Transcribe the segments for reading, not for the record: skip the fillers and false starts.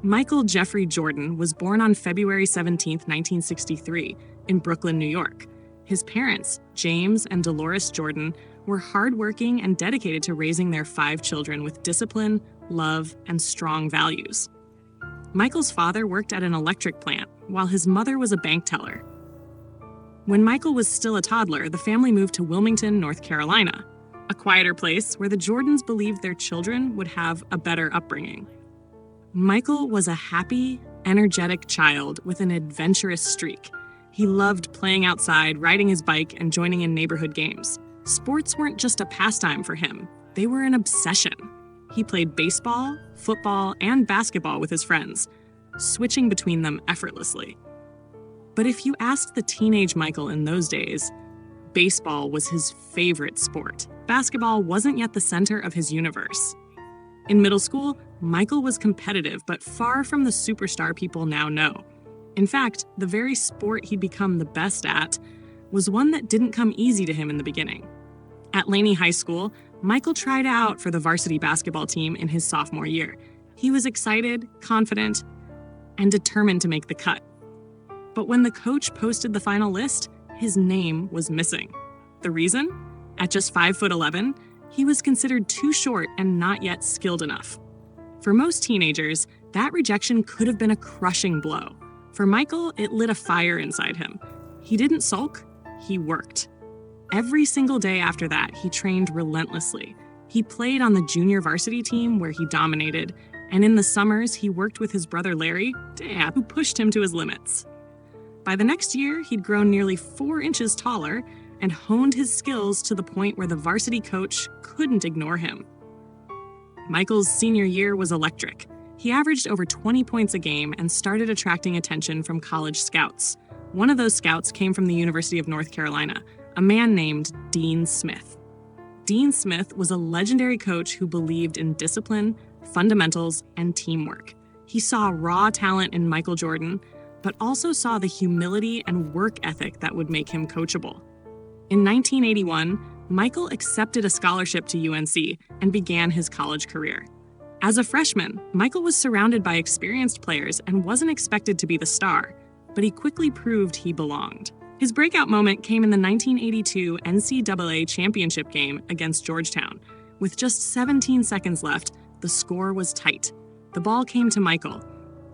Michael Jeffrey Jordan was born on February 17, 1963, in Brooklyn, New York. His parents, James and Dolores Jordan, were hardworking and dedicated to raising their 5 children with discipline, love, and strong values. Michael's father worked at an electric plant, while his mother was a bank teller. When Michael was still a toddler, the family moved to Wilmington, North Carolina, a quieter place where the Jordans believed their children would have a better upbringing. Michael was a happy, energetic child with an adventurous streak. He loved playing outside, riding his bike, and joining in neighborhood games. Sports weren't just a pastime for him, they were an obsession. He played baseball, football, and basketball with his friends, switching between them effortlessly. But if you asked the teenage Michael in those days, baseball was his favorite sport. Basketball wasn't yet the center of his universe. In middle school, Michael was competitive, but far from the superstar people now know. In fact, the very sport he'd become the best at was one that didn't come easy to him in the beginning. At Laney High School, Michael tried out for the varsity basketball team in his sophomore year. He was excited, confident, and determined to make the cut. But when the coach posted the final list, his name was missing. The reason? At just 5'11", he was considered too short and not yet skilled enough. For most teenagers, that rejection could have been a crushing blow. For Michael, it lit a fire inside him. He didn't sulk, he worked. Every single day after that, he trained relentlessly. He played on the junior varsity team where he dominated, and in the summers, he worked with his brother Larry, Dad, who pushed him to his limits. By the next year, he'd grown nearly 4 inches taller and honed his skills to the point where the varsity coach couldn't ignore him. Michael's senior year was electric. He averaged over 20 points a game and started attracting attention from college scouts. One of those scouts came from the University of North Carolina, a man named Dean Smith. Dean Smith was a legendary coach who believed in discipline, fundamentals, and teamwork. He saw raw talent in Michael Jordan, but also saw the humility and work ethic that would make him coachable. In 1981, Michael accepted a scholarship to UNC and began his college career. As a freshman, Michael was surrounded by experienced players and wasn't expected to be the star, but he quickly proved he belonged. His breakout moment came in the 1982 NCAA championship game against Georgetown. With just 17 seconds left, the score was tight. The ball came to Michael.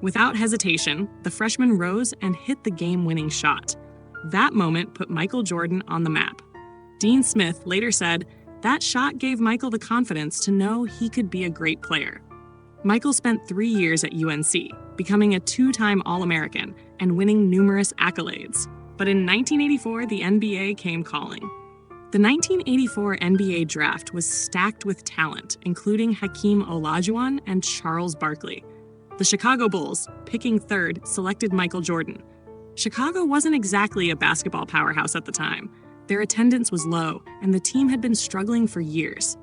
Without hesitation, the freshman rose and hit the game-winning shot. That moment put Michael Jordan on the map. Dean Smith later said, "That shot gave Michael the confidence to know he could be a great player." Michael spent 3 years at UNC, becoming a 2-time All-American and winning numerous accolades. But in 1984, the NBA came calling. The 1984 NBA draft was stacked with talent, including Hakeem Olajuwon and Charles Barkley. The Chicago Bulls, picking third, selected Michael Jordan. Chicago wasn't exactly a basketball powerhouse at the time. Their attendance was low, and the team had been struggling for years.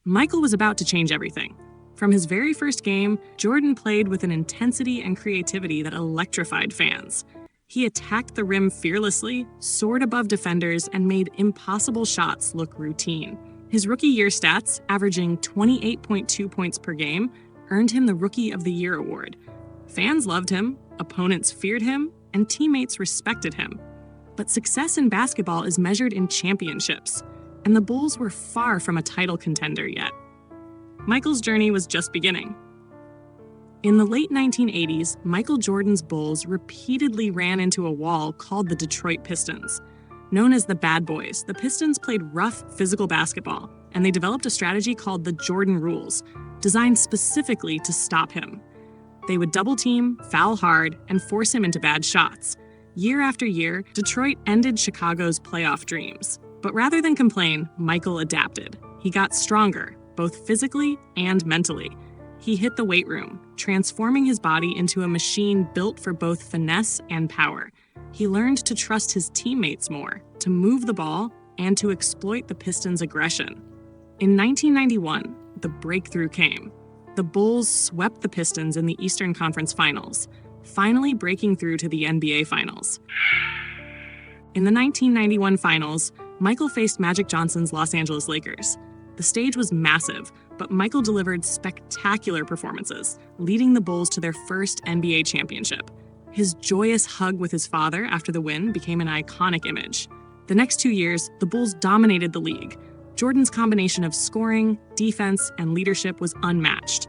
Michael was about to change everything. From his very first game, Jordan played with an intensity and creativity that electrified fans. He attacked the rim fearlessly, soared above defenders, and made impossible shots look routine. His rookie year stats, averaging 28.2 points per game, earned him the Rookie of the Year award. Fans loved him, opponents feared him, and teammates respected him. But success in basketball is measured in championships, and the Bulls were far from a title contender yet. Michael's journey was just beginning. In the late 1980s, Michael Jordan's Bulls repeatedly ran into a wall called the Detroit Pistons. Known as the Bad Boys, the Pistons played rough, physical basketball, and they developed a strategy called the Jordan Rules, designed specifically to stop him. They would double team, foul hard, and force him into bad shots. Year after year, Detroit ended Chicago's playoff dreams. But rather than complain, Michael adapted. He got stronger, both physically and mentally. He hit the weight room, transforming his body into a machine built for both finesse and power. He learned to trust his teammates more, to move the ball, and to exploit the Pistons' aggression. In 1991, the breakthrough came. The Bulls swept the Pistons in the Eastern Conference Finals, finally breaking through to the NBA Finals. In the 1991 Finals, Michael faced Magic Johnson's Los Angeles Lakers. The stage was massive, but Michael delivered spectacular performances, leading the Bulls to their first NBA championship. His joyous hug with his father after the win became an iconic image. The next 2 years, the Bulls dominated the league. Jordan's combination of scoring, defense, and leadership was unmatched.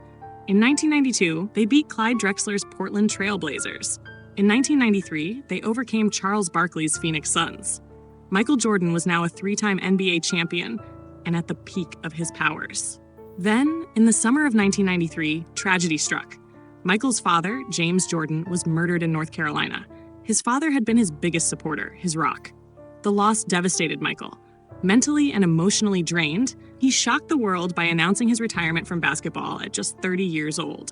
In 1992, they beat Clyde Drexler's Portland Trail Blazers. In 1993, they overcame Charles Barkley's Phoenix Suns. Michael Jordan was now a 3-time NBA champion and at the peak of his powers. Then, in the summer of 1993, tragedy struck. Michael's father, James Jordan, was murdered in North Carolina. His father had been his biggest supporter, his rock. The loss devastated Michael. Mentally and emotionally drained, he shocked the world by announcing his retirement from basketball at just 30 years old.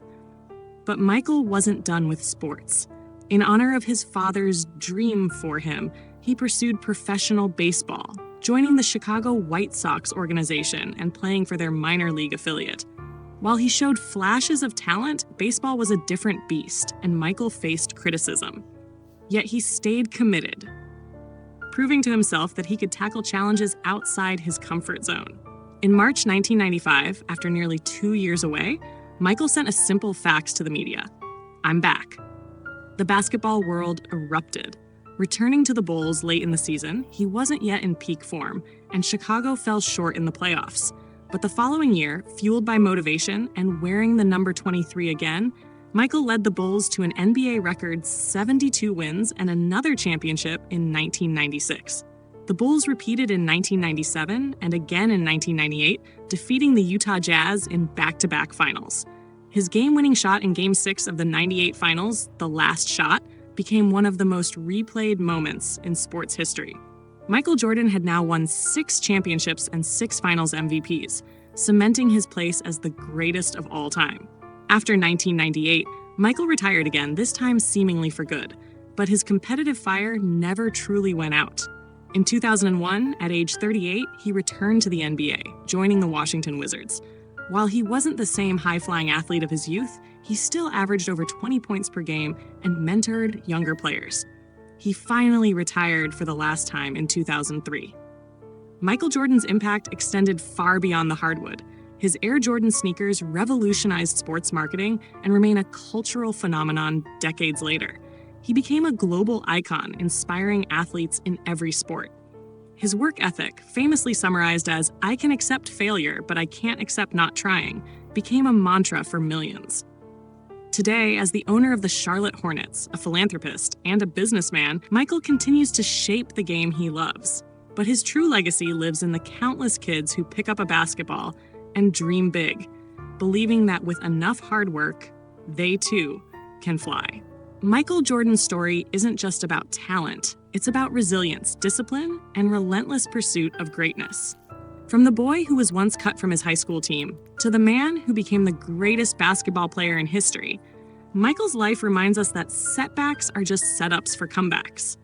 But Michael wasn't done with sports. In honor of his father's dream for him, he pursued professional baseball, joining the Chicago White Sox organization and playing for their minor league affiliate. While he showed flashes of talent, baseball was a different beast, and Michael faced criticism. Yet he stayed committed, proving to himself that he could tackle challenges outside his comfort zone. In March 1995, after nearly 2 years away, Michael sent a simple fax to the media: "I'm back." The basketball world erupted. Returning to the Bulls late in the season, he wasn't yet in peak form, and Chicago fell short in the playoffs. But the following year, fueled by motivation and wearing the number 23 again, Michael led the Bulls to an NBA record 72 wins and another championship in 1996. The Bulls repeated in 1997 and again in 1998, defeating the Utah Jazz in back-to-back finals. His game-winning shot in Game 6 of the '98 finals, the last shot, became one of the most replayed moments in sports history. Michael Jordan had now won 6 championships and 6 finals MVPs, cementing his place as the greatest of all time. After 1998, Michael retired again, this time seemingly for good, but his competitive fire never truly went out. In 2001, at age 38, he returned to the NBA, joining the Washington Wizards. While he wasn't the same high-flying athlete of his youth, he still averaged over 20 points per game and mentored younger players. He finally retired for the last time in 2003. Michael Jordan's impact extended far beyond the hardwood. His Air Jordan sneakers revolutionized sports marketing and remain a cultural phenomenon decades later. He became a global icon, inspiring athletes in every sport. His work ethic, famously summarized as "I can accept failure, but I can't accept not trying," became a mantra for millions. Today, as the owner of the Charlotte Hornets, a philanthropist, and a businessman, Michael continues to shape the game he loves. But his true legacy lives in the countless kids who pick up a basketball and dream big, believing that with enough hard work, they too can fly. Michael Jordan's story isn't just about talent. It's about resilience, discipline, and relentless pursuit of greatness. From the boy who was once cut from his high school team to the man who became the greatest basketball player in history, Michael's life reminds us that setbacks are just setups for comebacks.